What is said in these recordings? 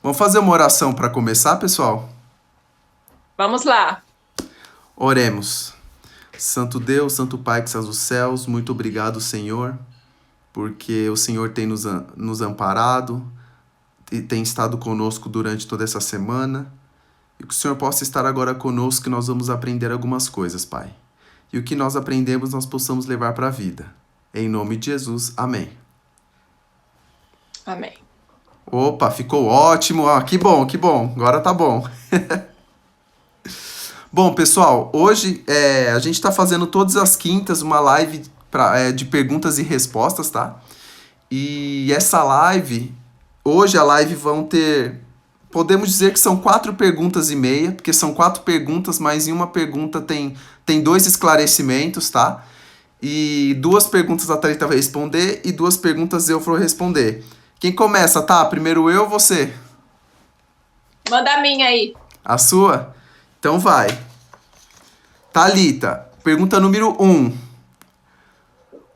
Vamos fazer uma oração para começar, pessoal? Vamos lá. Oremos. Santo Deus, Santo Pai que estás nos céus, muito obrigado, Senhor, porque o Senhor tem nos amparado e tem estado conosco durante toda essa semana. E que o Senhor possa estar agora conosco, que nós vamos aprender algumas coisas, Pai. E o que nós aprendemos, nós possamos levar para a vida. Em nome de Jesus, amém. Amém. Opa, ficou ótimo. Ah, que bom, que bom. Agora tá bom. Bom, pessoal, hoje a gente está fazendo todas as quintas uma live de perguntas e respostas, tá? E essa live, hoje a live vão ter, podemos dizer que são 4,5 perguntas, porque são 4 perguntas, mas em uma pergunta tem 2 esclarecimentos, tá? E 2 perguntas a Thalita vai responder e 2 perguntas eu vou responder. Quem começa, tá? Primeiro eu ou você? Manda a minha aí. A sua? Então vai. Thalita, pergunta número 1.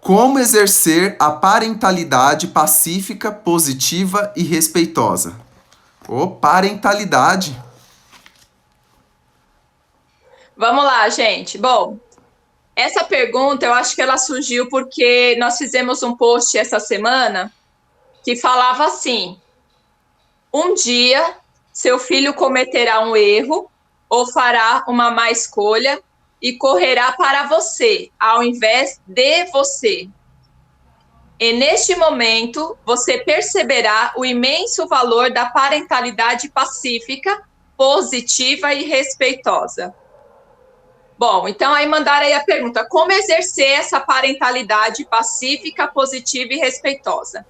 Como exercer a parentalidade pacífica, positiva e respeitosa? Parentalidade. Vamos lá, gente. Bom, essa pergunta eu acho que ela surgiu porque nós fizemos um post essa semana que falava assim: um dia seu filho cometerá um erro ou fará uma má escolha e correrá para você, ao invés de você. E neste momento, você perceberá o imenso valor da parentalidade pacífica, positiva e respeitosa. Bom, então aí mandaram aí a pergunta: como exercer essa parentalidade pacífica, positiva e respeitosa?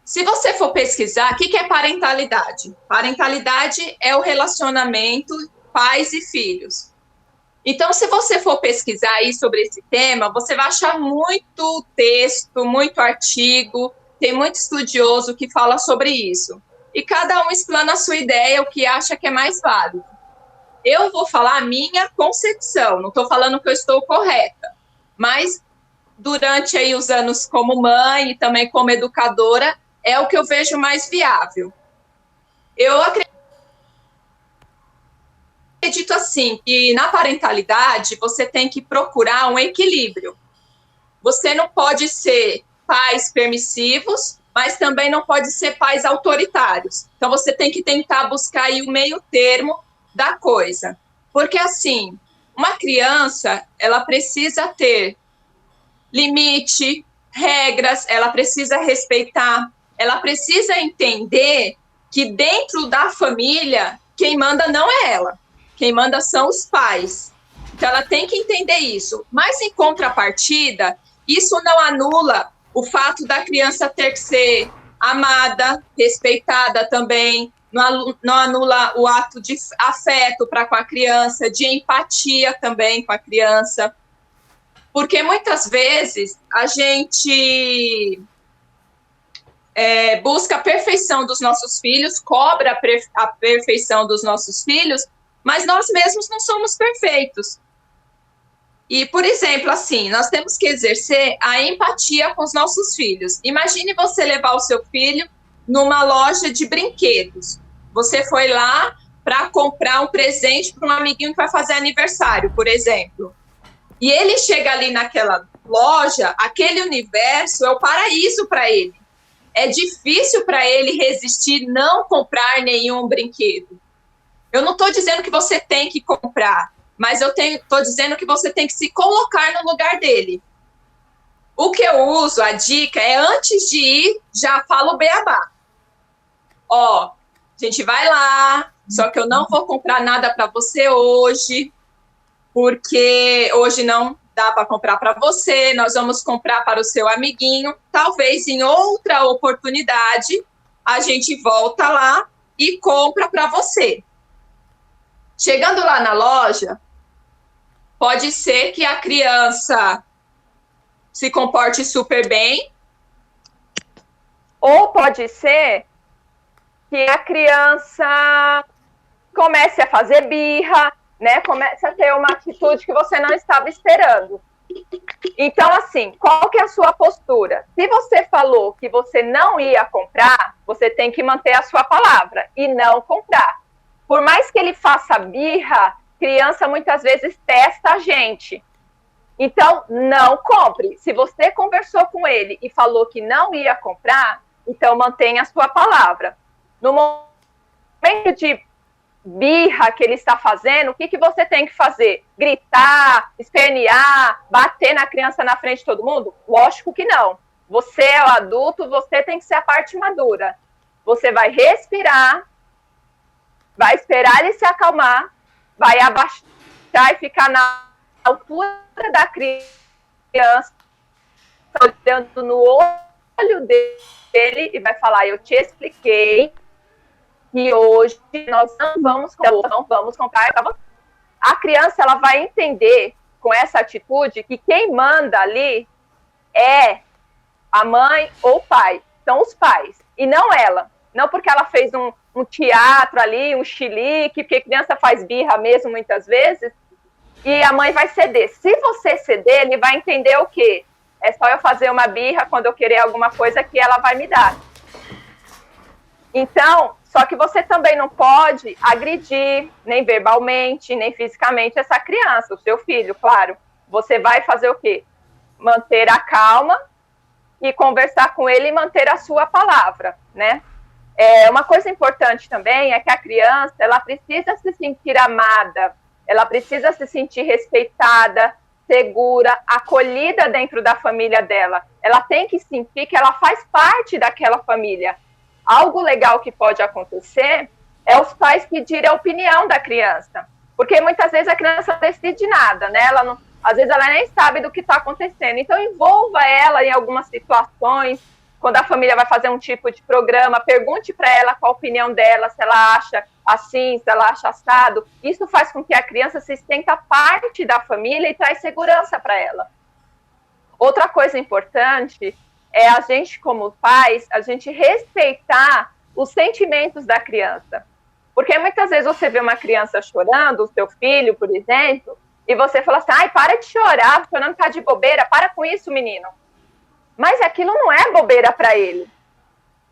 Se você for pesquisar, o que é parentalidade? Parentalidade é o relacionamento pais e filhos. Então, se você for pesquisar aí sobre esse tema, você vai achar muito texto, muito artigo, tem muito estudioso que fala sobre isso. E cada um explana a sua ideia, o que acha que é mais válido. Eu vou falar a minha concepção, não estou falando que eu estou correta, mas durante aí os anos como mãe e também como educadora, é o que eu vejo mais viável. Eu acredito assim, que na parentalidade você tem que procurar um equilíbrio. Você não pode ser pais permissivos, mas também não pode ser pais autoritários. Então você tem que tentar buscar aí o meio termo da coisa. Porque assim, uma criança, ela precisa ter limite, regras, ela precisa respeitar, ela precisa entender que dentro da família, quem manda não é ela, quem manda são os pais. Então ela tem que entender isso. Mas em contrapartida, isso não anula o fato da criança ter que ser amada, respeitada também, não anula o ato de afeto para com a criança, de empatia também com a criança. Porque muitas vezes a gente busca a perfeição dos nossos filhos, cobra a perfeição dos nossos filhos, mas nós mesmos não somos perfeitos. E, por exemplo, assim, nós temos que exercer a empatia com os nossos filhos. Imagine você levar o seu filho numa loja de brinquedos. Você foi lá para comprar um presente para um amiguinho que vai fazer aniversário, por exemplo. E ele chega ali naquela loja, aquele universo é o paraíso para ele. É difícil para ele resistir não comprar nenhum brinquedo. Eu não estou dizendo que você tem que comprar, mas eu estou dizendo que você tem que se colocar no lugar dele. O que eu uso, a dica, é antes de ir, já falo o beabá. Ó, a gente vai lá, só que eu não vou comprar nada para você hoje, porque hoje não dá para comprar para você, nós vamos comprar para o seu amiguinho. Talvez em outra oportunidade a gente volta lá e compra para você. Chegando lá na loja, pode ser que a criança se comporte super bem, ou pode ser que a criança comece a fazer birra, né? Comece a ter uma atitude que você não estava esperando. Então, assim, qual que é a sua postura? Se você falou que você não ia comprar, você tem que manter a sua palavra e não comprar. Por mais que ele faça birra, criança muitas vezes testa a gente. Então, não compre. Se você conversou com ele e falou que não ia comprar, então mantenha a sua palavra. No momento de birra que ele está fazendo, o que você tem que fazer? Gritar, espernear, bater na criança na frente de todo mundo? Lógico que não. Você é o adulto, você tem que ser a parte madura. Você vai respirar, vai esperar ele se acalmar, vai abaixar e ficar na altura da criança, olhando no olho dele e vai falar: eu te expliquei que hoje nós não vamos comprar. A criança, ela vai entender com essa atitude que quem manda ali é a mãe ou o pai, são os pais, e não ela. Não porque ela fez um teatro ali, um chilique, porque criança faz birra mesmo muitas vezes, e a mãe vai ceder. Se você ceder, ele vai entender o quê? É só eu fazer uma birra quando eu querer alguma coisa que ela vai me dar. Então, só que você também não pode agredir, nem verbalmente, nem fisicamente, essa criança, o seu filho, claro. Você vai fazer o quê? Manter a calma e conversar com ele e manter a sua palavra, né? Uma coisa importante também é que a criança, ela precisa se sentir amada, ela precisa se sentir respeitada, segura, acolhida dentro da família dela. Ela tem que sentir que ela faz parte daquela família. Algo legal que pode acontecer é os pais pedirem a opinião da criança, porque muitas vezes a criança não decide nada, né? Às vezes ela nem sabe do que está acontecendo. Então envolva ela em algumas situações. Quando a família vai fazer um tipo de programa, pergunte para ela qual a opinião dela, se ela acha assim, se ela acha assado. Isso faz com que a criança se sinta parte da família e traz segurança para ela. Outra coisa importante é a gente, como pais, a gente respeitar os sentimentos da criança. Porque muitas vezes você vê uma criança chorando, o seu filho, por exemplo, e você fala assim: ai, para de chorar, você não está de bobeira, para com isso, menino. Mas aquilo não é bobeira para ele.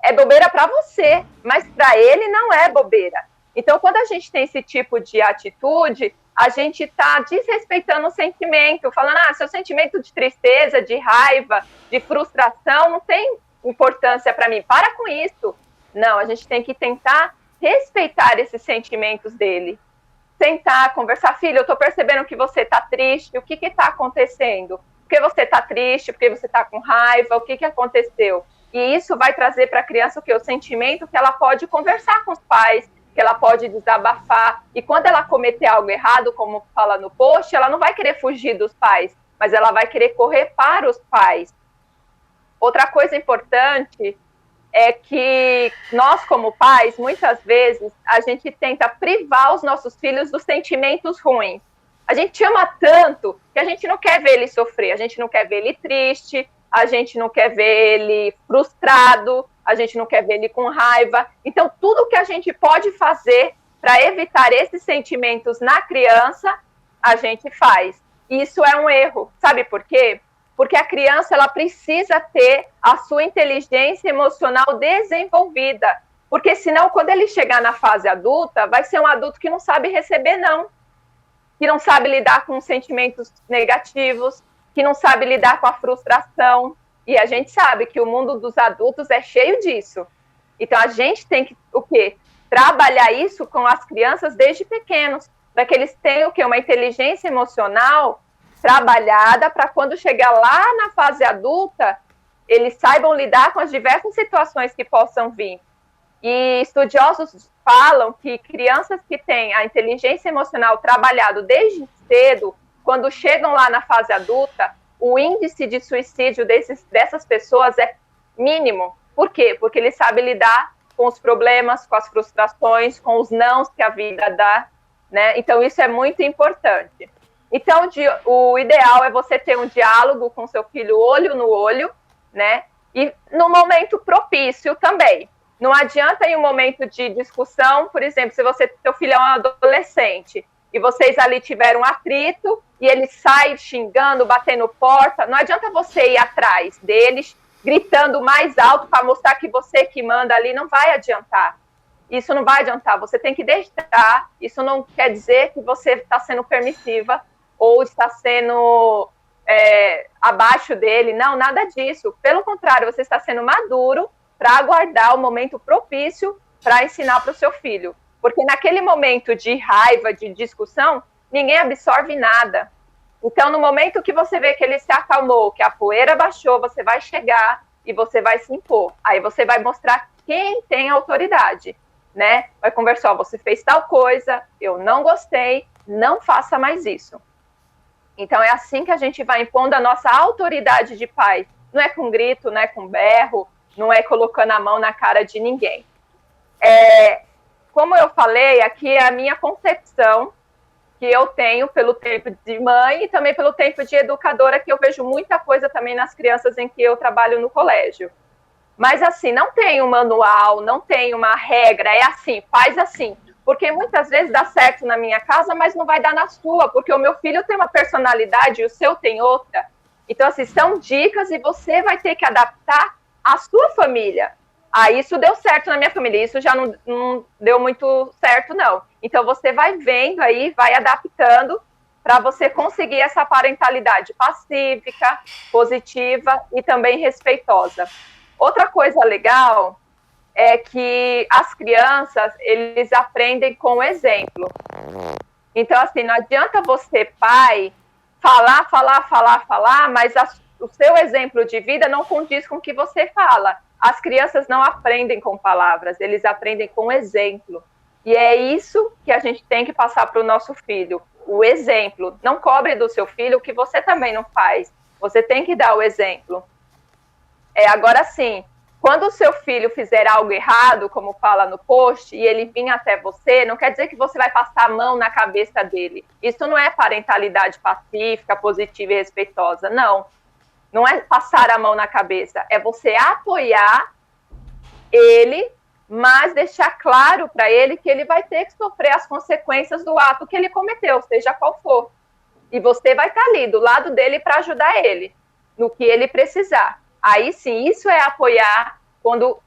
É bobeira para você, mas para ele não é bobeira. Então, quando a gente tem esse tipo de atitude, a gente está desrespeitando o sentimento, falando: seu sentimento de tristeza, de raiva, de frustração não tem importância para mim, para com isso. Não, a gente tem que tentar respeitar esses sentimentos dele. Sentar, conversar: filho, eu estou percebendo que você está triste, o que está acontecendo? Por que você está triste? Por que você está com raiva? O que aconteceu? E isso vai trazer para a criança o quê? O sentimento que ela pode conversar com os pais, que ela pode desabafar. E quando ela cometer algo errado, como fala no post, ela não vai querer fugir dos pais, mas ela vai querer correr para os pais. Outra coisa importante é que nós, como pais, muitas vezes, a gente tenta privar os nossos filhos dos sentimentos ruins. A gente ama tanto que a gente não quer ver ele sofrer, a gente não quer ver ele triste, a gente não quer ver ele frustrado, a gente não quer ver ele com raiva. Então, tudo que a gente pode fazer para evitar esses sentimentos na criança, a gente faz. E isso é um erro. Sabe por quê? Porque a criança, ela precisa ter a sua inteligência emocional desenvolvida. Porque senão, quando ele chegar na fase adulta, vai ser um adulto que não sabe receber não, que não sabe lidar com sentimentos negativos, que não sabe lidar com a frustração. E a gente sabe que o mundo dos adultos é cheio disso. Então, a gente tem que, o quê? Trabalhar isso com as crianças desde pequenos, para que eles tenham, o quê? Uma inteligência emocional trabalhada, para quando chegar lá na fase adulta, eles saibam lidar com as diversas situações que possam vir. E estudiosos falam que crianças que têm a inteligência emocional trabalhado desde cedo, quando chegam lá na fase adulta, o índice de suicídio dessas pessoas é mínimo. Por quê? Porque eles sabem lidar com os problemas, com as frustrações, com os nãos que a vida dá, né? Então, isso é muito importante. Então, o ideal é você ter um diálogo com seu filho olho no olho, né? E no momento propício também. Não adianta em um momento de discussão, por exemplo, se seu filho é um adolescente, e vocês ali tiveram um atrito, e ele sai xingando, batendo porta, não adianta você ir atrás deles, gritando mais alto para mostrar que você que manda ali, não vai adiantar. Isso não vai adiantar, você tem que deixar, isso não quer dizer que você está sendo permissiva ou está sendo abaixo dele, não, nada disso. Pelo contrário, você está sendo maduro para aguardar o momento propício para ensinar para o seu filho. Porque naquele momento de raiva, de discussão, ninguém absorve nada. Então, no momento que você vê que ele se acalmou, que a poeira baixou, você vai chegar e você vai se impor. Aí você vai mostrar quem tem autoridade, né? Vai conversar, você fez tal coisa, eu não gostei, não faça mais isso. Então, é assim que a gente vai impondo a nossa autoridade de pai. Não é com grito, não é com berro, não é colocando a mão na cara de ninguém. Como eu falei, aqui é a minha concepção que eu tenho pelo tempo de mãe e também pelo tempo de educadora, que eu vejo muita coisa também nas crianças em que eu trabalho no colégio. Mas assim, não tem um manual, não tem uma regra, é assim, faz assim. Porque muitas vezes dá certo na minha casa, mas não vai dar na sua, porque o meu filho tem uma personalidade e o seu tem outra. Então, assim, são dicas e você vai ter que adaptar à sua família. Isso deu certo na minha família, isso já não deu muito certo, não. Então, você vai vendo aí, vai adaptando para você conseguir essa parentalidade pacífica, positiva e também respeitosa. Outra coisa legal é que as crianças, eles aprendem com o exemplo. Então, assim, não adianta você, pai, falar, mas o seu exemplo de vida não condiz com o que você fala. As crianças não aprendem com palavras, eles aprendem com exemplo. E é isso que a gente tem que passar para o nosso filho, o exemplo. Não cobre do seu filho o que você também não faz. Você tem que dar o exemplo. Agora sim, quando o seu filho fizer algo errado, como fala no post, e ele vir até você, não quer dizer que você vai passar a mão na cabeça dele. Isso não é parentalidade pacífica, positiva e respeitosa, não. Não é passar a mão na cabeça, é você apoiar ele, mas deixar claro para ele que ele vai ter que sofrer as consequências do ato que ele cometeu, seja qual for. E você vai estar ali do lado dele para ajudar ele, no que ele precisar. Aí sim, isso é apoiar quando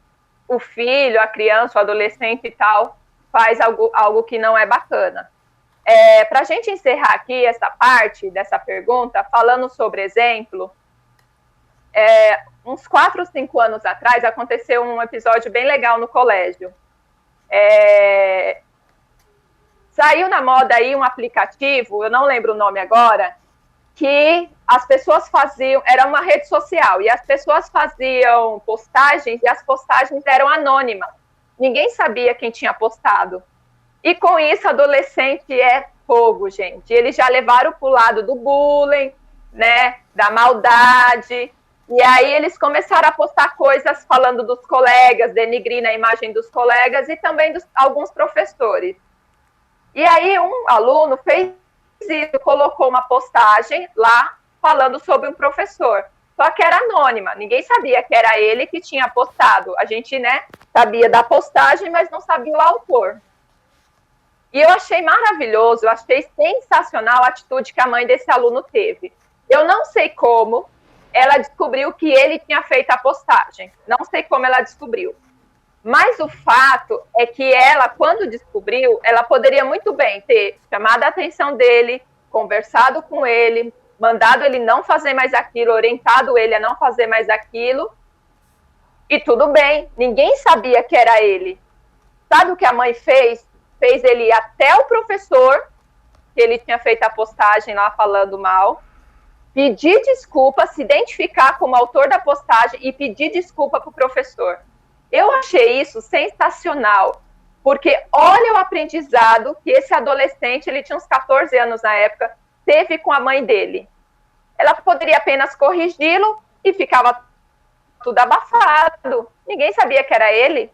o filho, a criança, o adolescente e tal, faz algo que não é bacana. Para a gente encerrar aqui essa parte dessa pergunta, falando sobre exemplo, uns 4 ou 5 anos atrás, aconteceu um episódio bem legal no colégio. Saiu na moda aí um aplicativo, eu não lembro o nome agora, que as pessoas faziam, era uma rede social, e as pessoas faziam postagens, e as postagens eram anônimas. Ninguém sabia quem tinha postado. E com isso, adolescente é fogo, gente. Eles já levaram para o lado do bullying, né, da maldade. E aí eles começaram a postar coisas falando dos colegas, denigrindo a imagem dos colegas e também alguns professores. E aí um aluno fez isso, colocou uma postagem lá falando sobre um professor. Só que era anônima, ninguém sabia que era ele que tinha postado. A gente, né, sabia da postagem, mas não sabia o autor. E eu achei maravilhoso, eu achei sensacional a atitude que a mãe desse aluno teve. Eu não sei como ela descobriu que ele tinha feito a postagem. Não sei como ela descobriu. Mas o fato é que ela, quando descobriu, ela poderia muito bem ter chamado a atenção dele, conversado com ele, mandado ele não fazer mais aquilo, orientado ele a não fazer mais aquilo, e tudo bem, ninguém sabia que era ele. Sabe o que a mãe fez? Fez ele ir até o professor, que ele tinha feito a postagem lá falando mal, pedir desculpa, se identificar como autor da postagem e pedir desculpa para o professor. Eu achei isso sensacional, porque olha o aprendizado que esse adolescente, ele tinha uns 14 anos na época, teve com a mãe dele. Ela poderia apenas corrigi-lo e ficava tudo abafado. Ninguém sabia que era ele.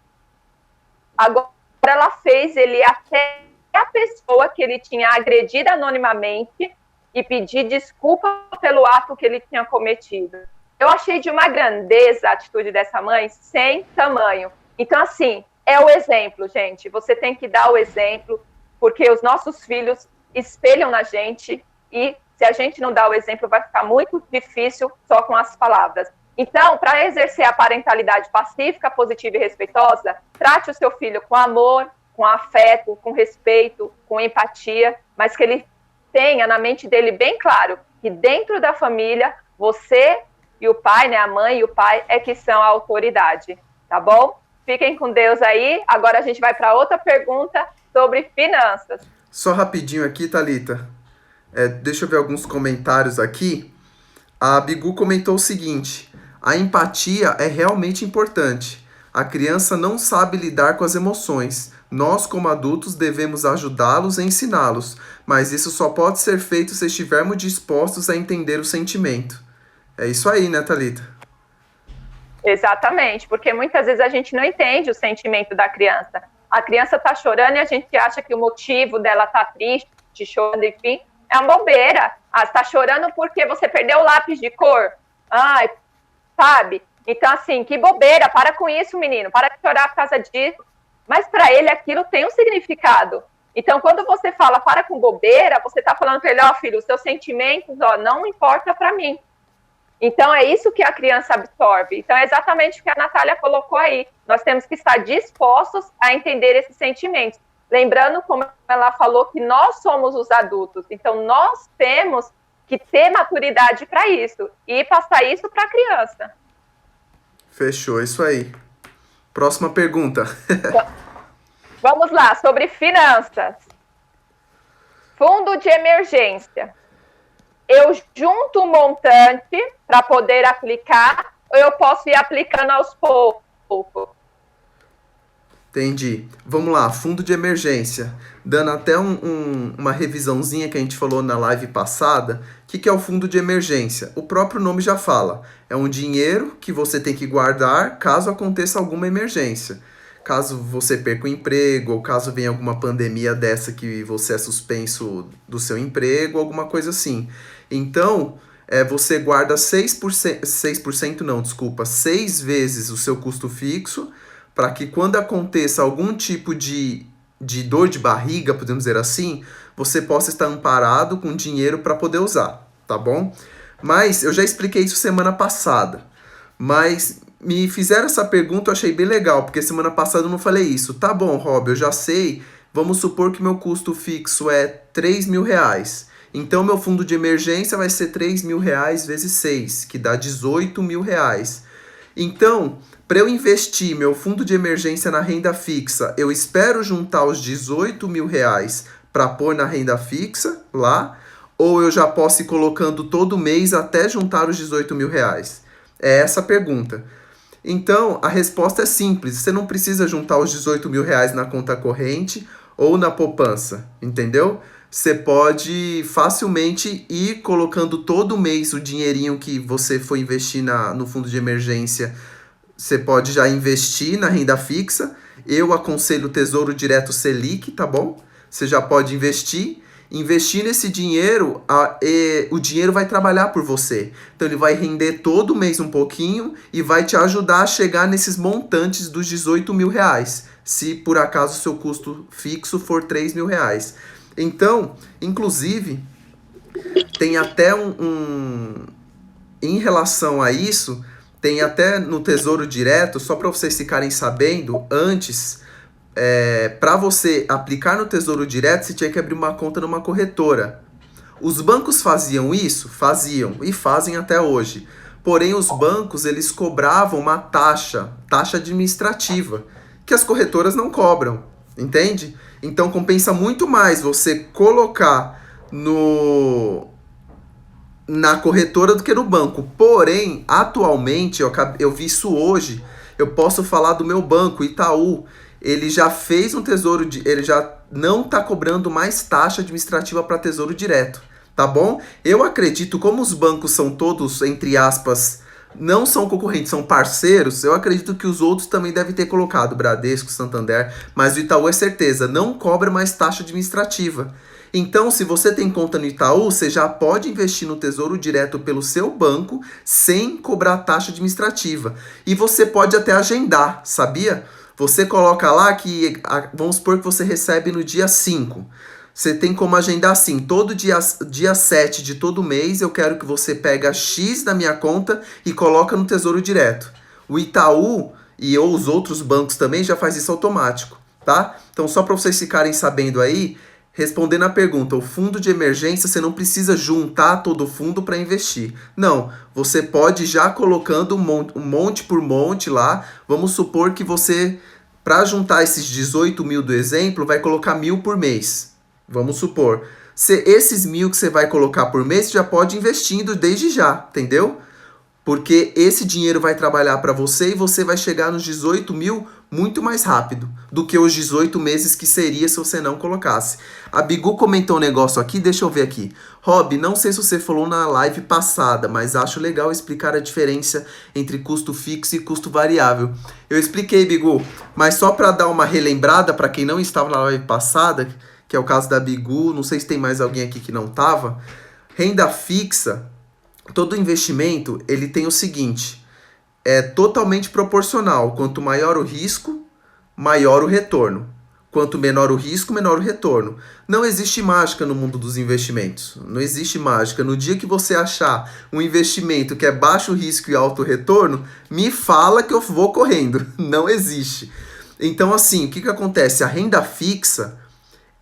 Agora ela fez ele até a pessoa que ele tinha agredido anonimamente e pedir desculpa pelo ato que ele tinha cometido. Eu achei de uma grandeza a atitude dessa mãe sem tamanho. Então, assim, é o exemplo, gente. Você tem que dar o exemplo, porque os nossos filhos espelham na gente e se a gente não dá o exemplo, vai ficar muito difícil só com as palavras. Então, para exercer a parentalidade pacífica, positiva e respeitosa, trate o seu filho com amor, com afeto, com respeito, com empatia, mas que ele tenha na mente dele bem claro que dentro da família, você e o pai, né, a mãe e o pai é que são a autoridade, tá bom? Fiquem com Deus aí. Agora a gente vai para outra pergunta sobre finanças. Só rapidinho aqui, Thalita. Deixa eu ver alguns comentários aqui. A Bigu comentou o seguinte: a empatia é realmente importante. A criança não sabe lidar com as emoções. Nós, como adultos, devemos ajudá-los e ensiná-los, mas isso só pode ser feito se estivermos dispostos a entender o sentimento. É isso aí, né, Thalita? Exatamente, porque muitas vezes a gente não entende o sentimento da criança. A criança está chorando e a gente acha que o motivo dela estar triste, chorando, enfim, é uma bobeira. Está chorando porque você perdeu o lápis de cor. Ai, sabe? Então, assim, que bobeira, para com isso, menino, para de chorar por causa disso. Mas para ele aquilo tem um significado. Então, quando você fala para com bobeira, você está falando para ele, ó, filho, os seus sentimentos, ó, não importa para mim. Então, é isso que a criança absorve. Então, é exatamente o que a Natália colocou aí. Nós temos que estar dispostos a entender esses sentimentos. Lembrando, como ela falou, que nós somos os adultos. Então, nós temos que ter maturidade para isso e passar isso para a criança. Fechou, isso aí. Próxima pergunta. Vamos lá, sobre finanças. Fundo de emergência. Eu junto um montante para poder aplicar ou eu posso ir aplicando aos poucos? Entendi. Vamos lá, fundo de emergência. Dando até uma revisãozinha que a gente falou na live passada, o que é o fundo de emergência? O próprio nome já fala. É um dinheiro que você tem que guardar caso aconteça alguma emergência. Caso você perca o emprego, ou caso venha alguma pandemia dessa que você é suspenso do seu emprego, alguma coisa assim. Então, você guarda 6% não, desculpa, 6 vezes o seu custo fixo, para que quando aconteça algum tipo de dor de barriga, podemos dizer assim, você possa estar amparado com dinheiro para poder usar, tá bom? Mas eu já expliquei isso semana passada, mas me fizeram essa pergunta, eu achei bem legal, porque semana passada eu não falei isso. Tá bom, Rob, eu já sei, vamos supor que meu custo fixo é R$3.000. Então, meu fundo de emergência vai ser R$3.000 vezes 6, que dá R$18.000. Então, para eu investir meu fundo de emergência na renda fixa, eu espero juntar os R$18.000 para pôr na renda fixa lá, ou eu já posso ir colocando todo mês até juntar os R$18.000? É essa a pergunta. Então, a resposta é simples. Você não precisa juntar os R$18.000 na conta corrente ou na poupança, entendeu? Você pode facilmente ir colocando todo mês o dinheirinho que você for investir no fundo de emergência. Você pode já investir na renda fixa. Eu aconselho o Tesouro Direto Selic, tá bom? Você já pode investir. Investir nesse dinheiro, o dinheiro vai trabalhar por você. Então, ele vai render todo mês um pouquinho e vai te ajudar a chegar nesses montantes dos R$18.000, se por acaso o seu custo fixo for R$3.000. Então, inclusive, tem até em relação a isso, tem até no Tesouro Direto, só para vocês ficarem sabendo, antes, para você aplicar no Tesouro Direto, você tinha que abrir uma conta numa corretora. Os bancos faziam isso? Faziam, e fazem até hoje. Porém, os bancos, eles cobravam uma taxa administrativa, que as corretoras não cobram, entende? Então, compensa muito mais você colocar na corretora do que no banco. Porém, atualmente, eu vi isso hoje, eu posso falar do meu banco, Itaú. Ele já fez ele já não está cobrando mais taxa administrativa para Tesouro Direto, tá bom? Eu acredito, como os bancos são todos, entre aspas, não são concorrentes, são parceiros, eu acredito que os outros também devem ter colocado, Bradesco, Santander, mas o Itaú é certeza, não cobra mais taxa administrativa. Então, se você tem conta no Itaú, você já pode investir no Tesouro Direto pelo seu banco sem cobrar taxa administrativa. E você pode até agendar, sabia? Você coloca lá que, vamos supor que você recebe no dia 5. Você tem como agendar assim, todo dia 7 de todo mês eu quero que você pega X da minha conta e coloca no Tesouro Direto. O Itaú ou os outros bancos também já faz isso automático, tá? Então só para vocês ficarem sabendo aí, respondendo a pergunta, o fundo de emergência você não precisa juntar todo o fundo para investir. Não, você pode já colocando um monte por monte lá, vamos supor que você, para juntar esses 18 mil do exemplo, vai colocar 1.000 por mês. Vamos supor, esses 1.000 que você vai colocar por mês, você já pode ir investindo desde já, entendeu? Porque esse dinheiro vai trabalhar para você e você vai chegar nos 18 mil muito mais rápido do que os 18 meses que seria se você não colocasse. A Bigu comentou um negócio aqui, deixa eu ver aqui. Rob, não sei se você falou na live passada, mas acho legal explicar a diferença entre custo fixo e custo variável. Eu expliquei, Bigu, mas só para dar uma relembrada para quem não estava na live passada, que é o caso da Bigu, não sei se tem mais alguém aqui que não estava. Renda fixa, todo investimento, ele tem o seguinte, é totalmente proporcional. Quanto maior o risco, maior o retorno. Quanto menor o risco, menor o retorno. Não existe mágica no mundo dos investimentos. Não existe mágica. No dia que você achar um investimento que é baixo risco e alto retorno, me fala que eu vou correndo. Não existe. Então, assim, o que acontece? A renda fixa,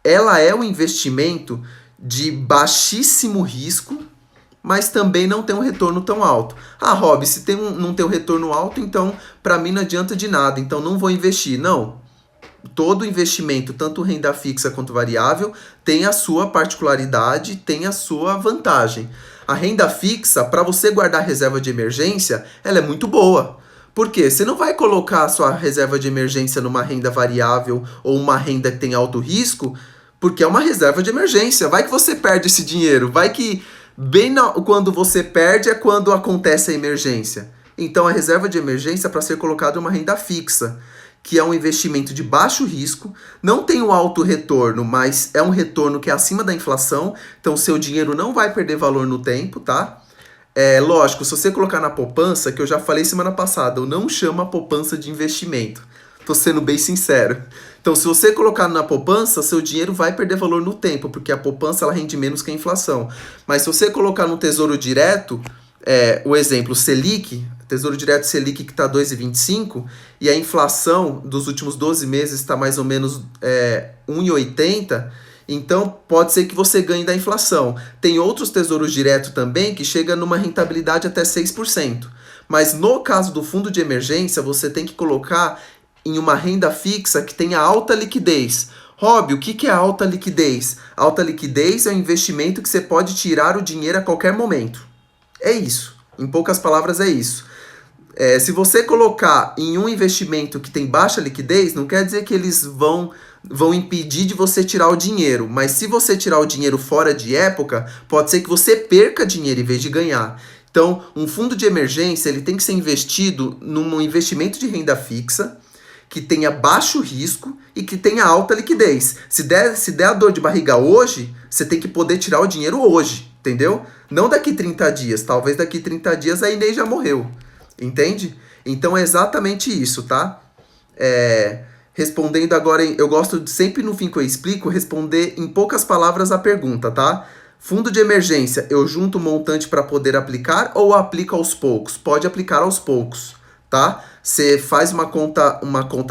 ela é um investimento de baixíssimo risco, mas também não tem um retorno tão alto. Ah, Rob, se não tem um retorno alto, então para mim não adianta de nada, então não vou investir. Não. Todo investimento, tanto renda fixa quanto variável, tem a sua particularidade, tem a sua vantagem. A renda fixa, para você guardar reserva de emergência, ela é muito boa. Por quê? Você não vai colocar a sua reserva de emergência numa renda variável ou uma renda que tem alto risco, porque é uma reserva de emergência. Vai que você perde esse dinheiro. Vai que quando você perde é quando acontece a emergência. Então a reserva de emergência é para ser colocada uma renda fixa, que é um investimento de baixo risco, não tem um alto retorno, mas é um retorno que é acima da inflação, então seu dinheiro não vai perder valor no tempo, tá? É lógico, se você colocar na poupança, que eu já falei semana passada, eu não chamo a poupança de investimento. Tô sendo bem sincero. Então, se você colocar na poupança, seu dinheiro vai perder valor no tempo, porque a poupança ela rende menos que a inflação. Mas se você colocar no Tesouro Direto, o exemplo Selic, Tesouro Direto Selic que está 2,25, e a inflação dos últimos 12 meses está mais ou menos 1,80, então pode ser que você ganhe da inflação. Tem outros tesouros direto também que chega numa rentabilidade até 6%. Mas no caso do fundo de emergência, você tem que colocar em uma renda fixa que tenha alta liquidez. Rob, o que é alta liquidez? Alta liquidez é um investimento que você pode tirar o dinheiro a qualquer momento. É isso. Em poucas palavras, é isso. Se você colocar em um investimento que tem baixa liquidez, não quer dizer que eles vão impedir de você tirar o dinheiro. Mas se você tirar o dinheiro fora de época, pode ser que você perca dinheiro em vez de ganhar. Então, um fundo de emergência ele tem que ser investido num investimento de renda fixa, que tenha baixo risco e que tenha alta liquidez. Se der a dor de barriga hoje, você tem que poder tirar o dinheiro hoje, entendeu? Não daqui 30 dias. Talvez daqui 30 dias a Inês já morreu. Entende? Então é exatamente isso, tá? Respondendo agora, eu gosto de, sempre no fim que eu explico, responder em poucas palavras a pergunta, tá? Fundo de emergência, eu junto o montante para poder aplicar ou aplico aos poucos? Pode aplicar aos poucos, tá? Você faz uma conta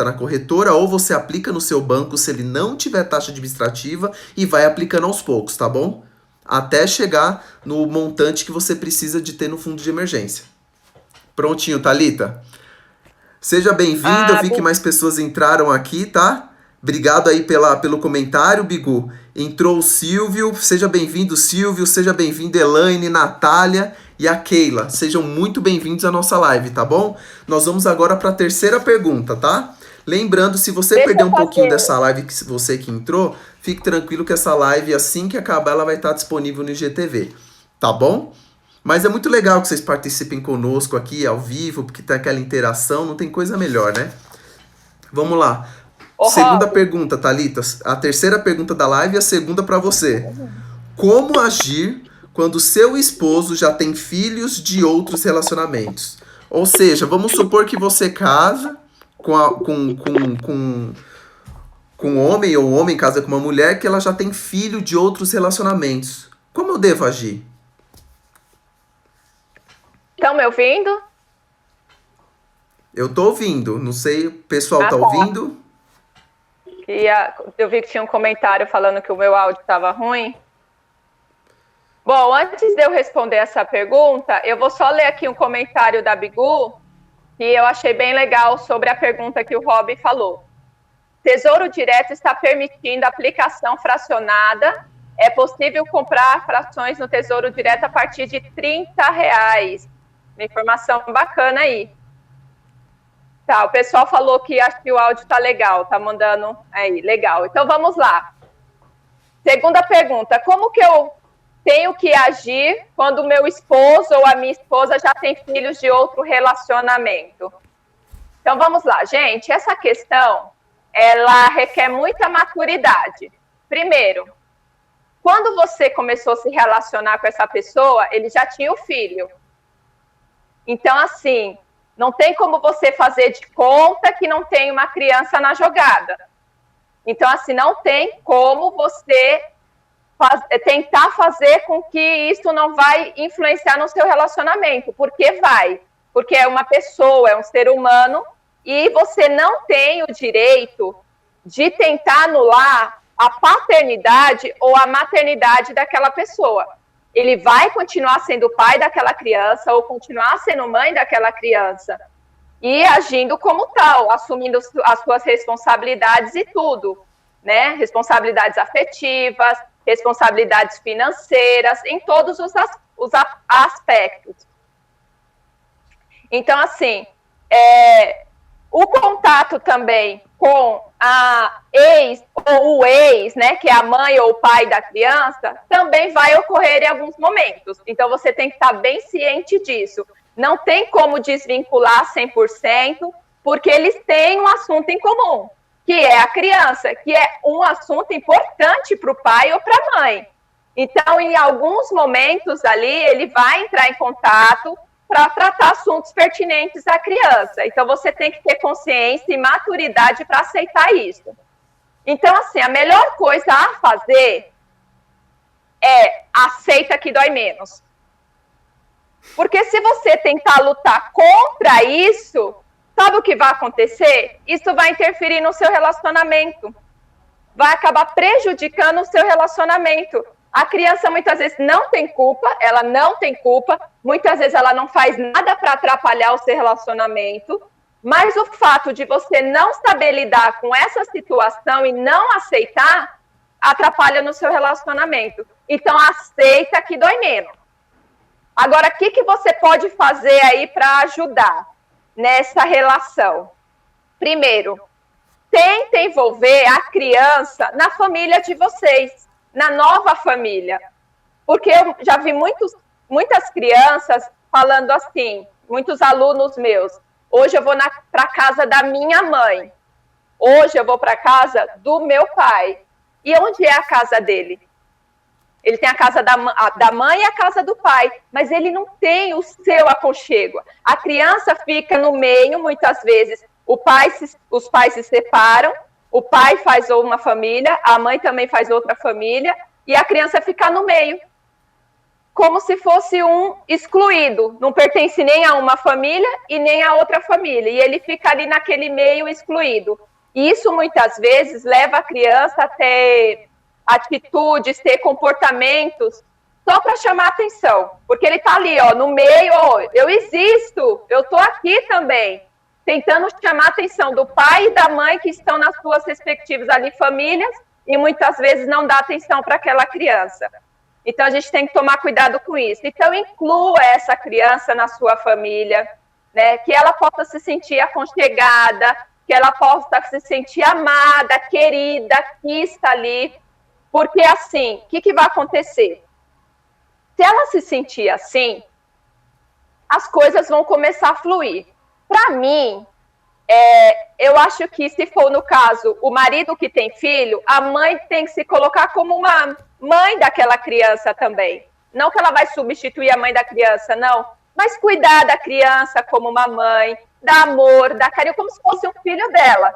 na corretora ou você aplica no seu banco se ele não tiver taxa administrativa e vai aplicando aos poucos, tá bom? Até chegar no montante que você precisa de ter no fundo de emergência. Prontinho, Thalita? Seja bem-vindo, eu vi que mais pessoas entraram aqui, tá? Obrigado aí pelo comentário, Bigu. Entrou o Silvio, seja bem-vindo, Silvio, seja bem-vindo, Elaine, Natália e a Keila. Sejam muito bem-vindos à nossa live, tá bom? Nós vamos agora para a terceira pergunta, tá? Lembrando, se você perder um pouquinho dessa live, você que entrou, fique tranquilo que essa live, assim que acabar, ela vai estar disponível no IGTV, tá bom? Mas é muito legal que vocês participem conosco aqui, ao vivo, porque tem aquela interação, não tem coisa melhor, né? Vamos lá. Segunda pergunta, Thalita. A terceira pergunta da live e a segunda para você. Como agir quando seu esposo já tem filhos de outros relacionamentos? Ou seja, vamos supor que você casa com com um homem ou um homem casa com uma mulher que ela já tem filho de outros relacionamentos. Como eu devo agir? Estão me ouvindo? Eu tô ouvindo, não sei, o pessoal tá bom. ouvindo? Eu vi que tinha um comentário falando que o meu áudio estava ruim. Bom, antes de eu responder essa pergunta, eu vou só ler aqui um comentário da Bigu, que eu achei bem legal sobre a pergunta que o Rob falou. Tesouro Direto está permitindo aplicação fracionada. É possível comprar frações no Tesouro Direto a partir de R$30. Uma informação bacana aí. Tá, o pessoal falou que acho que o áudio tá legal, tá mandando aí, legal. Então vamos lá. Segunda pergunta, como que eu tenho que agir quando o meu esposo ou a minha esposa já tem filhos de outro relacionamento? Então vamos lá, gente, essa questão, ela requer muita maturidade. Primeiro, quando você começou a se relacionar com essa pessoa, ele já tinha o filho. Então, assim, não tem como você fazer de conta que não tem uma criança na jogada. Então, assim, não tem como você tentar fazer com que isso não vai influenciar no seu relacionamento, porque vai. Porque é uma pessoa, é um ser humano, e você não tem o direito de tentar anular a paternidade ou a maternidade daquela pessoa. Ele vai continuar sendo pai daquela criança ou continuar sendo mãe daquela criança e agindo como tal, assumindo as suas responsabilidades e tudo, né? Responsabilidades afetivas, responsabilidades financeiras, em todos os aspectos. Então, assim, o contato também com a ex ou o ex, né, que é a mãe ou o pai da criança, também vai ocorrer em alguns momentos. Então, você tem que estar bem ciente disso. Não tem como desvincular 100%, porque eles têm um assunto em comum, que é a criança, que é um assunto importante para o pai ou para a mãe. Então, em alguns momentos ali, ele vai entrar em contato para tratar assuntos pertinentes à criança. Então, você tem que ter consciência e maturidade para aceitar isso. Então, assim, a melhor coisa a fazer é aceita que dói menos. Porque se você tentar lutar contra isso, sabe o que vai acontecer? Isso vai interferir no seu relacionamento. Vai acabar prejudicando o seu relacionamento. A criança muitas vezes não tem culpa, ela não tem culpa, muitas vezes ela não faz nada para atrapalhar o seu relacionamento, mas o fato de você não saber lidar com essa situação e não aceitar, atrapalha no seu relacionamento. Então, aceita que dói menos. Agora, o que você pode fazer aí para ajudar nessa relação? Primeiro, tenta envolver a criança na família de vocês, na nova família. Porque eu já vi muitas crianças falando assim, muitos alunos meus, hoje eu vou para a casa da minha mãe, hoje eu vou para a casa do meu pai. E onde é a casa dele? Ele tem a casa da mãe e a casa do pai, mas ele não tem o seu aconchego. A criança fica no meio, muitas vezes, os pais se separam, o pai faz uma família, a mãe também faz outra família, e a criança fica no meio, como se fosse um excluído, não pertence nem a uma família e nem a outra família, e ele fica ali naquele meio excluído. E isso, muitas vezes, leva a criança a ter atitudes, ter comportamentos só para chamar atenção, porque ele está ali, ó, no meio, ó, eu existo, eu estou aqui também, tentando chamar a atenção do pai e da mãe que estão nas suas respectivas ali famílias e muitas vezes não dá atenção para aquela criança. Então a gente tem que tomar cuidado com isso. Então inclua essa criança na sua família, né, que ela possa se sentir aconchegada, que ela possa se sentir amada, querida, quista ali. Porque, assim, o que vai acontecer? Se ela se sentir assim, as coisas vão começar a fluir. Para mim, eu acho que, se for no caso, o marido que tem filho, a mãe tem que se colocar como uma mãe daquela criança também. Não que ela vai substituir a mãe da criança, não. Mas cuidar da criança como uma mãe, dar amor, dar carinho, como se fosse um filho dela.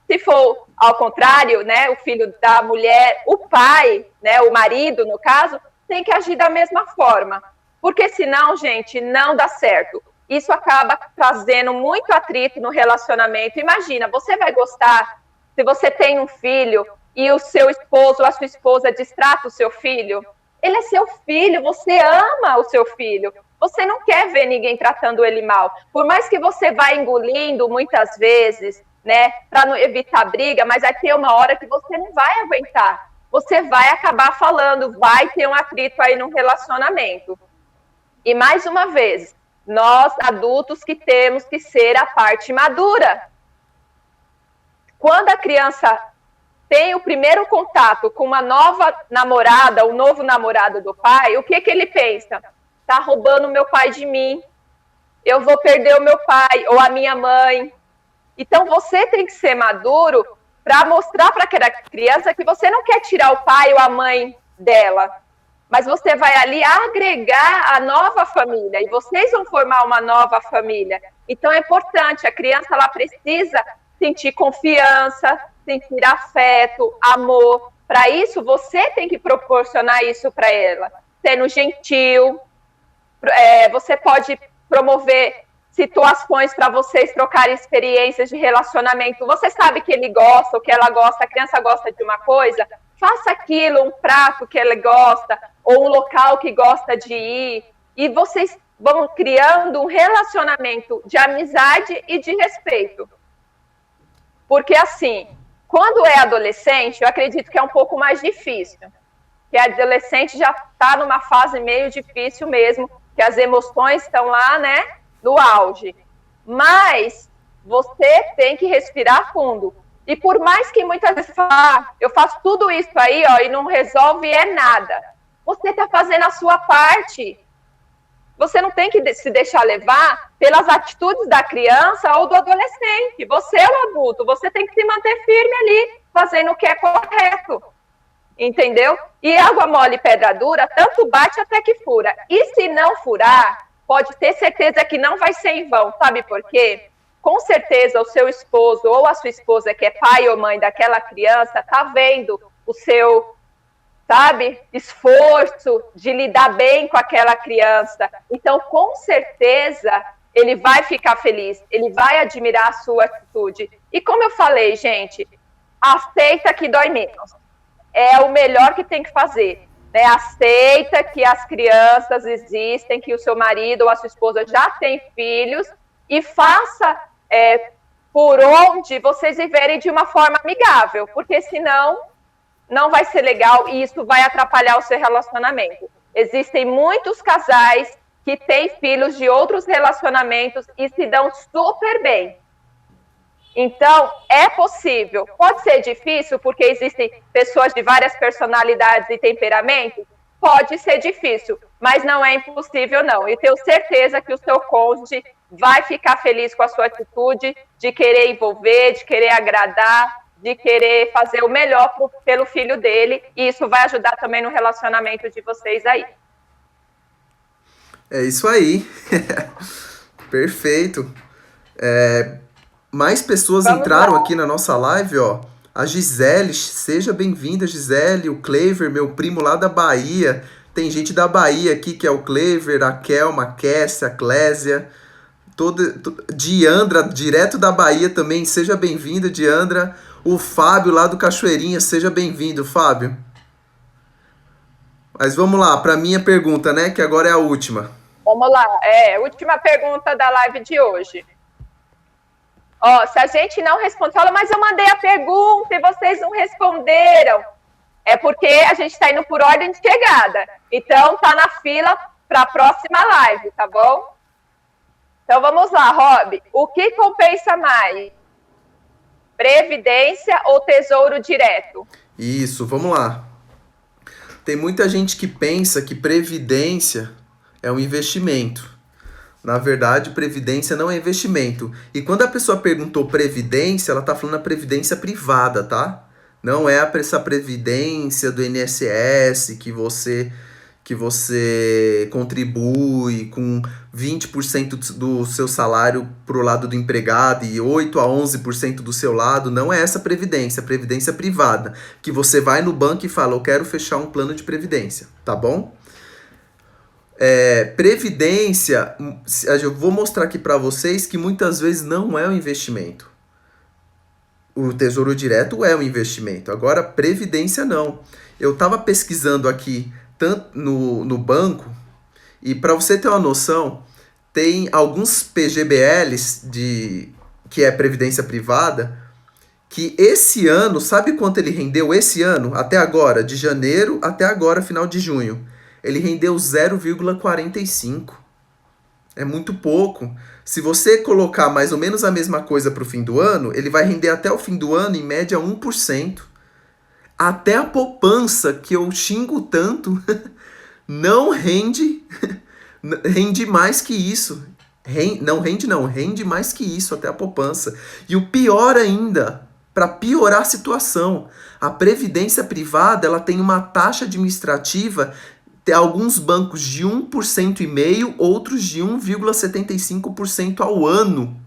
Se for ao contrário, né, o filho da mulher, o pai, né, o marido, no caso, tem que agir da mesma forma. Porque senão, gente, não dá certo. Isso acaba trazendo muito atrito no relacionamento. Imagina, você vai gostar, se você tem um filho e o seu esposo ou a sua esposa distrata o seu filho? Ele é seu filho, você ama o seu filho. Você não quer ver ninguém tratando ele mal. Por mais que você vá engolindo muitas vezes, né, para não evitar briga, mas vai ter uma hora que você não vai aguentar. Você vai acabar falando, vai ter um atrito aí no relacionamento. E mais uma vez, nós adultos que temos que ser a parte madura. Quando a criança tem o primeiro contato com uma nova namorada, um novo namorado do pai, o que ele pensa? Tá roubando meu pai de mim, eu vou perder o meu pai ou a minha mãe. Então você tem que ser maduro para mostrar para aquela criança que você não quer tirar o pai ou a mãe dela, mas você vai ali agregar a nova família e vocês vão formar uma nova família. Então é importante, a criança ela precisa sentir confiança, sentir afeto, amor. Para isso, você tem que proporcionar isso para ela, sendo gentil. Você pode promover situações para vocês trocarem experiências de relacionamento. Você sabe que ele gosta, ou que ela gosta, a criança gosta de uma coisa, faça aquilo, um prato que ele gosta, ou um local que gosta de ir, e vocês vão criando um relacionamento de amizade e de respeito. Porque assim, quando é adolescente, eu acredito que é um pouco mais difícil, que a adolescente já está numa fase meio difícil mesmo, que as emoções estão lá, né, no auge. Mas você tem que respirar fundo. E por mais que muitas vezes eu faço tudo isso aí, ó, e não resolve nada, você está fazendo a sua parte. Você não tem que se deixar levar pelas atitudes da criança ou do adolescente. Você é o adulto, você tem que se manter firme ali, fazendo o que é correto. Entendeu? E água mole e pedra dura, tanto bate até que fura. E se não furar, pode ter certeza que não vai ser em vão. Sabe por quê? Com certeza o seu esposo ou a sua esposa, que é pai ou mãe daquela criança, tá vendo o seu, sabe, esforço de lidar bem com aquela criança. Então, com certeza, ele vai ficar feliz, ele vai admirar a sua atitude. E como eu falei, gente, aceita que dói menos. É o melhor que tem que fazer. Né? Aceita que as crianças existem, que o seu marido ou a sua esposa já tem filhos e faça por onde vocês viverem de uma forma amigável, porque senão não vai ser legal e isso vai atrapalhar o seu relacionamento. Existem muitos casais que têm filhos de outros relacionamentos e se dão super bem. Então, é possível. Pode ser difícil, porque existem pessoas de várias personalidades e temperamentos? Pode ser difícil, mas não é impossível, não. E tenho certeza que o seu cônjuge vai ficar feliz com a sua atitude de querer envolver, de querer agradar, de querer fazer o melhor pelo filho dele, e isso vai ajudar também no relacionamento de vocês aí. É isso aí. Perfeito. Mais pessoas entraram aqui na nossa live, ó. A Gisele, seja bem-vinda, Gisele. O Clever, meu primo lá da Bahia. Tem gente da Bahia aqui, que é o Clever, a Kelma, a Kessia, a Clésia. Diandra, direto da Bahia também. Seja bem-vinda, Diandra. O Fábio lá do Cachoeirinha, seja bem-vindo, Fábio. Mas vamos lá, para minha pergunta, né? Que agora é a última. Vamos lá, última pergunta da live de hoje. Ó, se a gente não responder, fala, mas eu mandei a pergunta e vocês não responderam. É porque a gente está indo por ordem de chegada. Então, tá na fila para a próxima live, tá bom? Então, vamos lá, Rob. O que compensa mais? Previdência ou tesouro direto? Isso, vamos lá. Tem muita gente que pensa que previdência é um investimento. Na verdade, previdência não é investimento. E quando a pessoa perguntou previdência, ela está falando a previdência privada, tá? Não é essa previdência do INSS que você contribui com 20% do seu salário para o lado do empregado e 8 a 11% do seu lado. Não é essa previdência, previdência privada, que você vai no banco e fala, eu quero fechar um plano de previdência, tá bom? Previdência, eu vou mostrar aqui para vocês que muitas vezes não é um investimento. O Tesouro Direto é um investimento, agora previdência não. Eu estava pesquisando aqui tanto no banco, e para você ter uma noção, tem alguns PGBLs, que é Previdência Privada, que esse ano, sabe quanto ele rendeu esse ano? Até agora, de janeiro até agora, final de junho. Ele rendeu 0,45. É muito pouco. Se você colocar mais ou menos a mesma coisa para o fim do ano, ele vai render até o fim do ano, em média, 1%. Até a poupança, que eu xingo tanto, não rende, rende mais que isso. Rende mais que isso, até a poupança. E o pior ainda, para piorar a situação, a previdência privada ela tem uma taxa administrativa, tem alguns bancos de 1,5%, outros de 1,75% ao ano.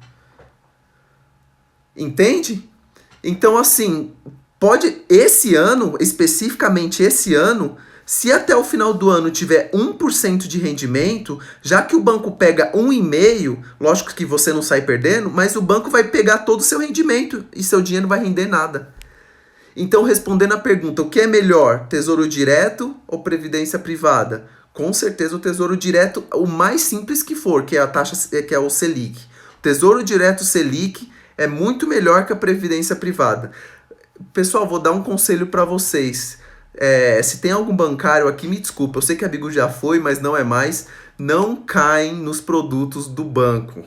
Entende? Então, assim, esse ano, especificamente esse ano, se até o final do ano tiver 1% de rendimento, já que o banco pega 1,5%, lógico que você não sai perdendo, mas o banco vai pegar todo o seu rendimento e seu dinheiro não vai render nada. Então, respondendo a pergunta, o que é melhor, Tesouro Direto ou Previdência Privada? Com certeza o Tesouro Direto, o mais simples que for, que é a taxa, que é o Selic. O Tesouro Direto Selic é muito melhor que a Previdência Privada. Pessoal, vou dar um conselho para vocês. Se tem algum bancário aqui, me desculpa, eu sei que a Bigu já foi, mas não é mais. Não caem nos produtos do banco.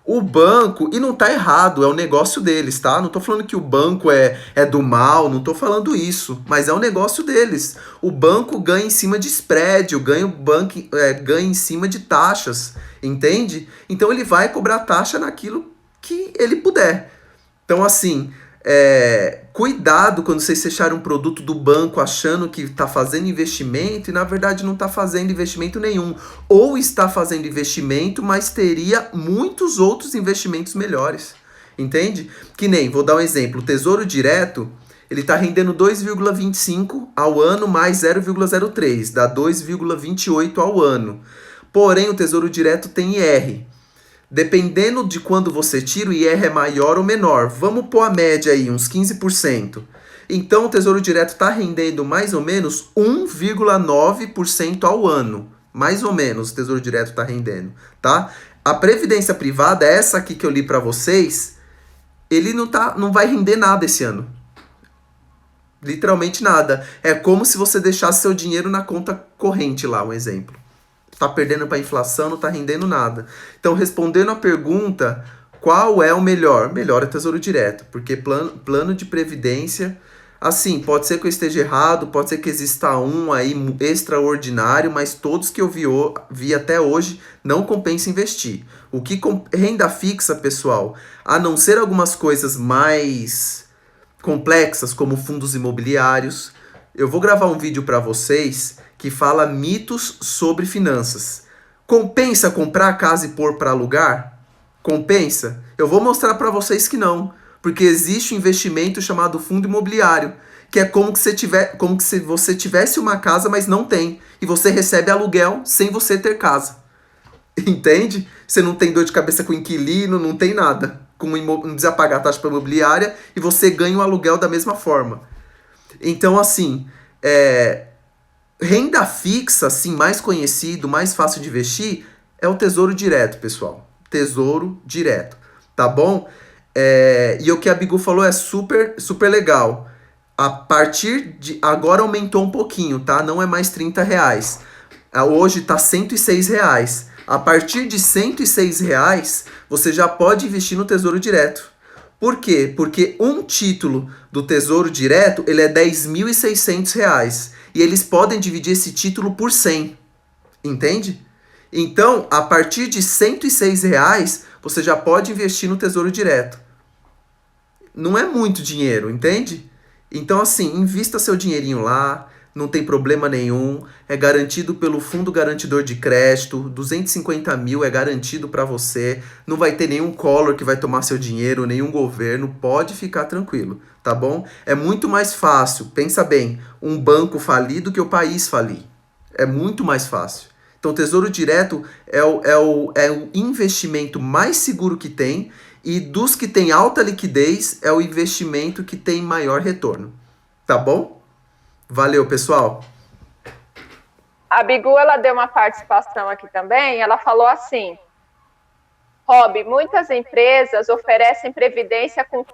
O banco, e não tá errado, é o negócio deles, tá? Não tô falando que o banco é do mal, não tô falando isso, mas é o negócio deles. O banco ganha em cima de spread, o banco ganha em cima de taxas, entende? Então ele vai cobrar taxa naquilo que ele puder. Então, assim, cuidado quando vocês fecharem um produto do banco achando que está fazendo investimento e na verdade não está fazendo investimento nenhum. Ou está fazendo investimento, mas teria muitos outros investimentos melhores. Entende? Que nem, vou dar um exemplo, o Tesouro Direto, ele está rendendo 2,25 ao ano mais 0,03, dá 2,28 ao ano. Porém, o Tesouro Direto tem IR. Dependendo de quando você tira, o IR é maior ou menor. Vamos pôr a média aí, uns 15%. Então, o Tesouro Direto está rendendo mais ou menos 1,9% ao ano. Mais ou menos o Tesouro Direto está rendendo, tá? A Previdência Privada, essa aqui que eu li para vocês, ele não vai render nada esse ano. Literalmente nada. É como se você deixasse seu dinheiro na conta corrente lá, um exemplo. Tá perdendo para a inflação, não tá rendendo nada. Então, respondendo a pergunta, qual é o melhor? Melhor é Tesouro Direto, porque plano de previdência, assim, pode ser que eu esteja errado, pode ser que exista um aí extraordinário, mas todos que eu vi até hoje não compensa investir. Renda fixa, pessoal, a não ser algumas coisas mais complexas, como fundos imobiliários, eu vou gravar um vídeo para vocês que fala mitos sobre finanças. Compensa comprar a casa e pôr para alugar? Compensa? Eu vou mostrar para vocês que não, porque existe um investimento chamado fundo imobiliário, que é como se você tivesse uma casa, mas não tem, e você recebe aluguel sem você ter casa. Entende? Você não tem dor de cabeça com inquilino, não tem nada. Não precisa pagar a taxa imobiliária e você ganha o aluguel da mesma forma. Então, assim, renda fixa, assim, mais conhecido, mais fácil de investir, é o Tesouro Direto, pessoal. Tesouro Direto, tá bom? E o que a Bigu falou é super, super legal. A partir de... Agora aumentou um pouquinho, tá? Não é mais R$30. Hoje tá R$106. A partir de R$106, você já pode investir no Tesouro Direto. Por quê? Porque um título do Tesouro Direto, ele é R$10.600. E eles podem dividir esse título por 100. Entende? Então, a partir de R$106, você já pode investir no Tesouro Direto. Não é muito dinheiro, entende? Então, assim, invista seu dinheirinho lá. não tem problema nenhum, é garantido pelo Fundo Garantidor de Crédito, 250 mil é garantido para você, não vai ter nenhum Collor que vai tomar seu dinheiro, nenhum governo, pode ficar tranquilo, tá bom? É muito mais fácil, pensa bem, um banco falir do que o país falir, é muito mais fácil. Então, o Tesouro Direto é o investimento mais seguro que tem, e dos que tem alta liquidez, é o investimento que tem maior retorno, tá bom? Valeu, pessoal. A Bigu, ela deu uma participação aqui também, ela falou assim: Rob, muitas empresas oferecem previdência com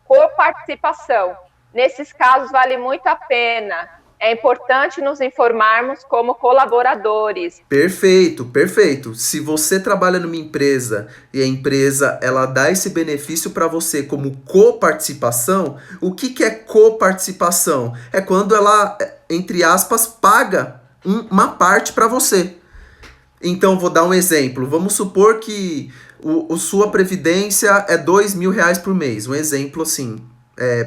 coparticipação. Nesses casos, vale muito a pena. É importante nos informarmos como colaboradores. Perfeito, perfeito. Se você trabalha numa empresa e a empresa ela dá esse benefício para você como coparticipação, o que é coparticipação? É quando ela, entre aspas, paga uma parte para você. Então, vou dar um exemplo. Vamos supor que sua previdência é R$2.000 por mês. Um exemplo assim,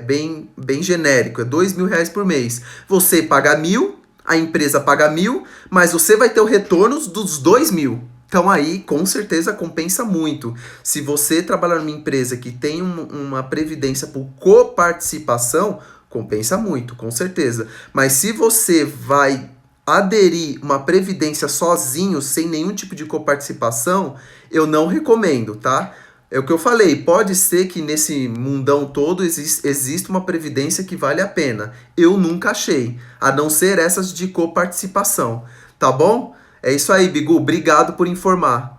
bem genérico, é R$2.000 por mês. Você paga 1.000, a empresa paga 1.000, mas você vai ter o retorno dos 2.000. Então aí, com certeza, compensa muito. Se você trabalhar numa empresa que tem uma previdência por coparticipação, compensa muito, com certeza. Mas se você vai aderir uma previdência sozinho, sem nenhum tipo de coparticipação, eu não recomendo, tá? É o que eu falei, pode ser que nesse mundão todo exista uma previdência que vale a pena. Eu nunca achei, a não ser essas de coparticipação, tá bom? É isso aí, Bigu, obrigado por informar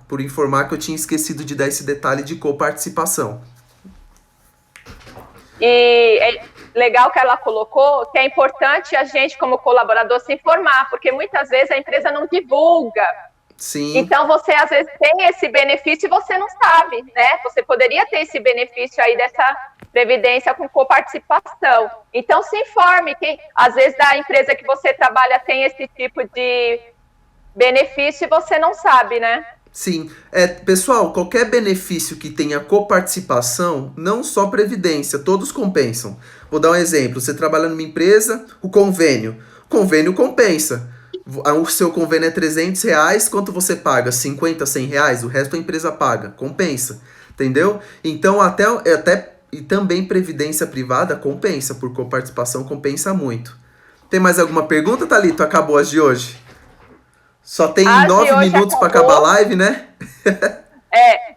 que eu tinha esquecido de dar esse detalhe de coparticipação. E é legal que ela colocou que é importante a gente, como colaborador, se informar, porque muitas vezes a empresa não divulga. Sim. Então, você às vezes tem esse benefício e você não sabe, né? Você poderia ter esse benefício aí dessa previdência com coparticipação. Então, se informe. Às vezes, da empresa que você trabalha tem esse tipo de benefício e você não sabe, né? Sim. Pessoal, qualquer benefício que tenha coparticipação, não só previdência, todos compensam. Vou dar um exemplo. Você trabalha numa empresa, o convênio compensa. O seu convênio é R$300, quanto você paga? 50, R$100? O resto a empresa paga, compensa, entendeu? Então, e também previdência privada compensa, por coparticipação compensa muito. Tem mais alguma pergunta, Thalito? Acabou as de hoje? Só tem 9 minutos para acabar a live, né?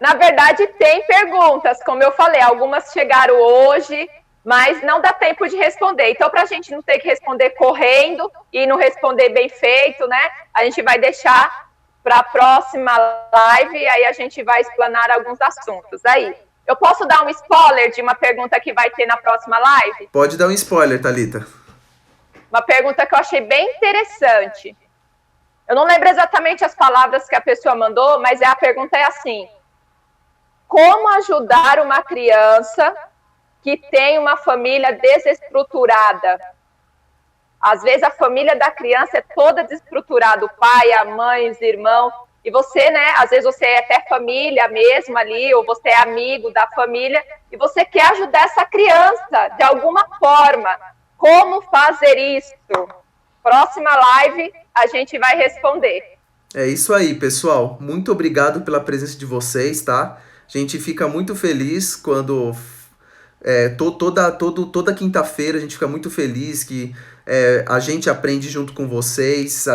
Na verdade tem perguntas, como eu falei, algumas chegaram hoje, mas não dá tempo de responder. Então, para a gente não ter que responder correndo e não responder bem feito, né? A gente vai deixar para a próxima live e aí a gente vai explanar alguns assuntos. Aí, eu posso dar um spoiler de uma pergunta que vai ter na próxima live? Pode dar um spoiler, Thalita. Uma pergunta que eu achei bem interessante. Eu não lembro exatamente as palavras que a pessoa mandou, mas a pergunta é assim: como ajudar uma criança que tem uma família desestruturada? Às vezes a família da criança é toda desestruturada, o pai, a mãe, os irmãos, e você, né, às vezes você é até família mesmo ali, ou você é amigo da família, e você quer ajudar essa criança de alguma forma. Como fazer isso? Próxima live a gente vai responder. É isso aí, pessoal. Muito obrigado pela presença de vocês, tá? A gente fica muito feliz quando... toda quinta-feira a gente fica muito feliz que a gente aprende junto com vocês.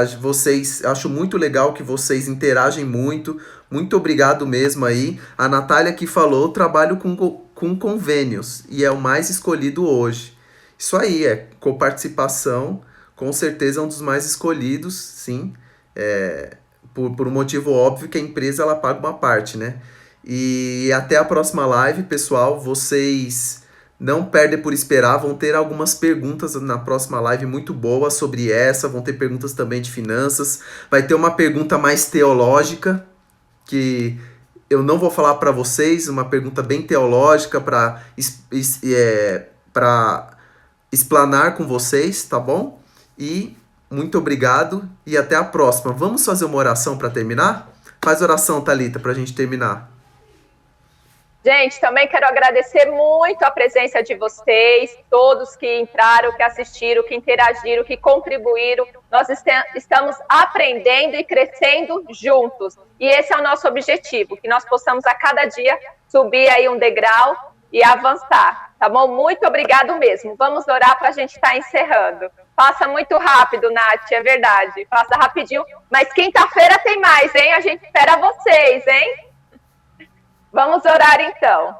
Acho muito legal que vocês interagem muito. Muito obrigado mesmo aí. A Natália que falou, trabalho com convênios e é o mais escolhido hoje. Isso aí, coparticipação, com certeza é um dos mais escolhidos, sim. Por um motivo óbvio que a empresa ela paga uma parte, né? E até a próxima live, pessoal. Vocês não perdem por esperar. Vão ter algumas perguntas na próxima live muito boas sobre essa. Vão ter perguntas também de finanças. Vai ter uma pergunta mais teológica, que eu não vou falar para vocês. Uma pergunta bem teológica para explanar com vocês, tá bom? E muito obrigado e até a próxima. Vamos fazer uma oração para terminar? Faz oração, Thalita, para a gente terminar. Gente, também quero agradecer muito a presença de vocês, todos que entraram, que assistiram, que interagiram, que contribuíram. Nós estamos aprendendo e crescendo juntos. E esse é o nosso objetivo, que nós possamos a cada dia subir aí um degrau e avançar, tá bom? Muito obrigado mesmo. Vamos orar para a gente estar encerrando. Passa muito rápido, Nath, é verdade. Passa rapidinho. Mas quinta-feira tem mais, hein? A gente espera vocês, hein? Vamos orar então.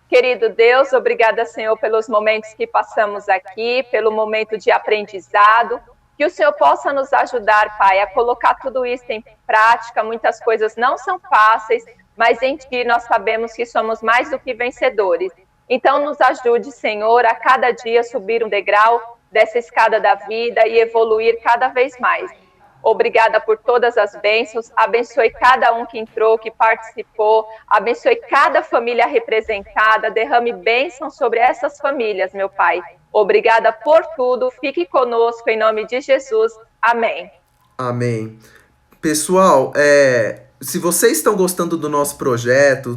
Querido Deus, obrigada, Senhor, pelos momentos que passamos aqui, pelo momento de aprendizado. Que o Senhor possa nos ajudar, Pai, a colocar tudo isso em prática. Muitas coisas não são fáceis, mas em Ti nós sabemos que somos mais do que vencedores. Então nos ajude, Senhor, a cada dia subir um degrau dessa escada da vida e evoluir cada vez mais. Obrigada por todas as bênçãos, abençoe cada um que entrou, que participou, abençoe cada família representada, derrame bênçãos sobre essas famílias, meu Pai. Obrigada por tudo, fique conosco em nome de Jesus, amém. Amém. Pessoal, se vocês estão gostando do nosso projeto,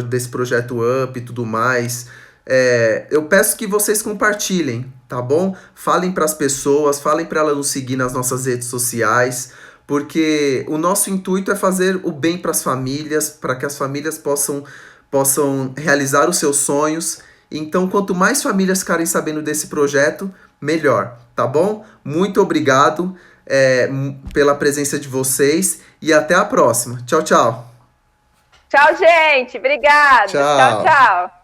desse projeto UP e tudo mais, eu peço que vocês compartilhem, tá bom? Falem para as pessoas, falem para elas nos seguir nas nossas redes sociais, porque o nosso intuito é fazer o bem para as famílias, para que as famílias possam realizar os seus sonhos. Então, quanto mais famílias ficarem sabendo desse projeto, melhor, tá bom? Muito obrigado pela presença de vocês e até a próxima. Tchau, tchau. Tchau, gente. Obrigada. Tchau. Tchau, tchau.